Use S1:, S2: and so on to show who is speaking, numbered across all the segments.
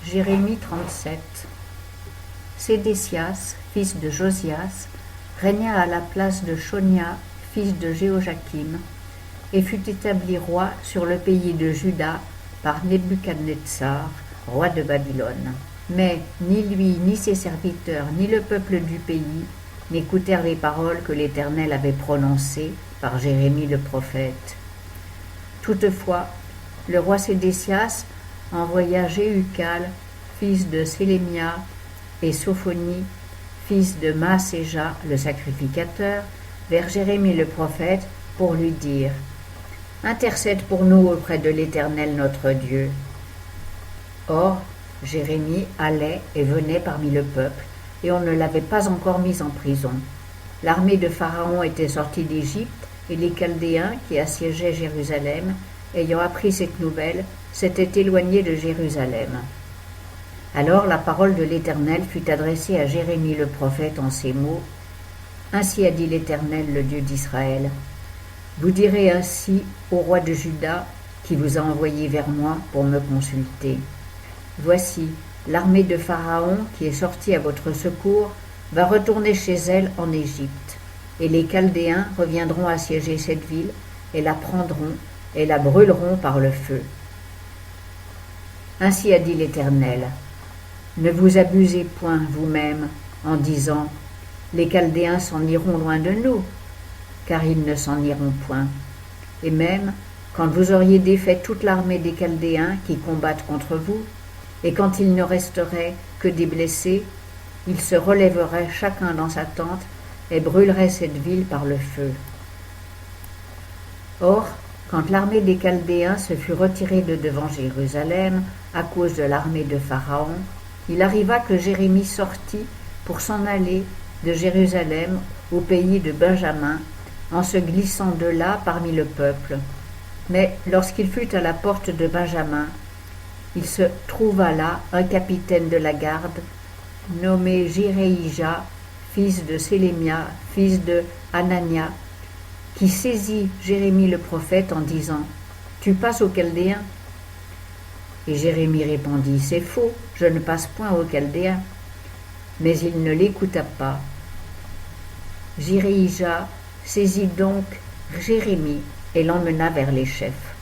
S1: Jérémie 37. Sédécias, fils de Josias, régna à la place de Chonia, fils de Jéhojakim, et fut établi roi sur le pays de Juda par Nebuchadnezzar, roi de Babylone. Mais ni lui, ni ses serviteurs, ni le peuple du pays n'écoutèrent les paroles que l'Éternel avait prononcées par Jérémie le prophète. Toutefois, le roi Sédécias envoya Jéhucal, fils de Sélémia, et Sophonie, fils de Maaséja, le sacrificateur, vers Jérémie le prophète pour lui dire « Intercède pour nous auprès de l'Éternel notre Dieu. » Or, Jérémie allait et venait parmi le peuple, et on ne l'avait pas encore mis en prison. L'armée de Pharaon était sortie d'Égypte, et les Chaldéens qui assiégeaient Jérusalem, ayant appris cette nouvelle, s'étaient éloignés de Jérusalem. Alors la parole de l'Éternel fut adressée à Jérémie le prophète en ces mots. « Ainsi a dit l'Éternel, le Dieu d'Israël. Vous direz ainsi au roi de Juda, qui vous a envoyé vers moi pour me consulter. Voici, l'armée de Pharaon qui est sortie à votre secours va retourner chez elle en Égypte, et les Chaldéens reviendront assiéger cette ville, et la prendront, et la brûleront par le feu. Ainsi a dit l'Éternel. Ne vous abusez point vous-même en disant « Les Chaldéens s'en iront loin de nous », car ils ne s'en iront point. Et même, quand vous auriez défait toute l'armée des Chaldéens qui combattent contre vous, et quand il ne resterait que des blessés, ils se relèveraient chacun dans sa tente et brûleraient cette ville par le feu. Or, quand l'armée des Chaldéens se fut retirée de devant Jérusalem à cause de l'armée de Pharaon, il arriva que Jérémie sortit pour s'en aller de Jérusalem au pays de Benjamin, en se glissant de là parmi le peuple. Mais lorsqu'il fut à la porte de Benjamin, il se trouva là un capitaine de la garde, nommé Jéréija, fils de Sélémia, fils de Hanania, qui saisit Jérémie le prophète en disant « Tu passes aux Chaldéens ?» Et Jérémie répondit « C'est faux, je ne passe point aux Chaldéens. » Mais il ne l'écouta pas. Jéréija saisit donc Jérémie et l'emmena vers les chefs.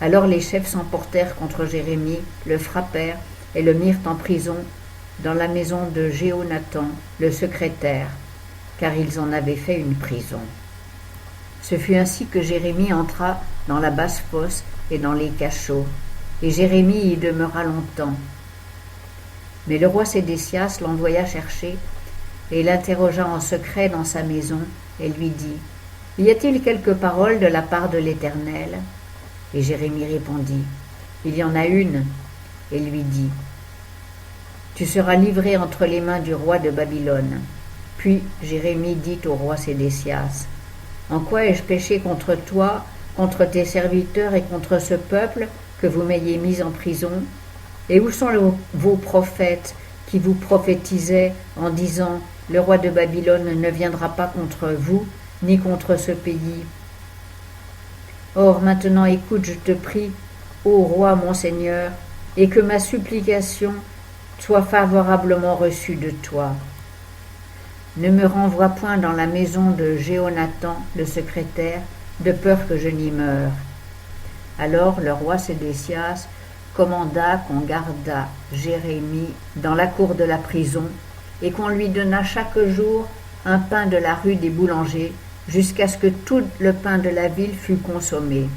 S1: Alors les chefs s'emportèrent contre Jérémie, le frappèrent et le mirent en prison dans la maison de Jéhonathan, le secrétaire, car ils en avaient fait une prison. Ce fut ainsi que Jérémie entra dans la basse fosse et dans les cachots, et Jérémie y demeura longtemps. Mais le roi Sédécias l'envoya chercher, et l'interrogea en secret dans sa maison, et lui dit « Y a-t-il quelque parole de la part de l'Éternel » Et Jérémie répondit « Il y en a une. » Et lui dit « Tu seras livré entre les mains du roi de Babylone. » Puis Jérémie dit au roi Sédécias « En quoi ai-je péché contre toi, contre tes serviteurs et contre ce peuple que vous m'ayez mis en prison? Et où sont vos prophètes qui vous prophétisaient en disant « Le roi de Babylone ne viendra pas contre vous, ni contre ce pays ?» Or maintenant écoute, je te prie, ô roi mon Seigneur, et que ma supplication soit favorablement reçue de toi. Ne me renvoie point dans la maison de Jéhonathan, le secrétaire, de peur que je n'y meure. Alors le roi Sédécias commanda qu'on gardât Jérémie dans la cour de la prison et qu'on lui donnât chaque jour un pain de la rue des boulangers jusqu'à ce que tout le pain de la ville fût consommé.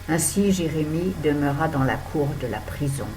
S1: Ainsi Jérémie demeura dans la cour de la prison.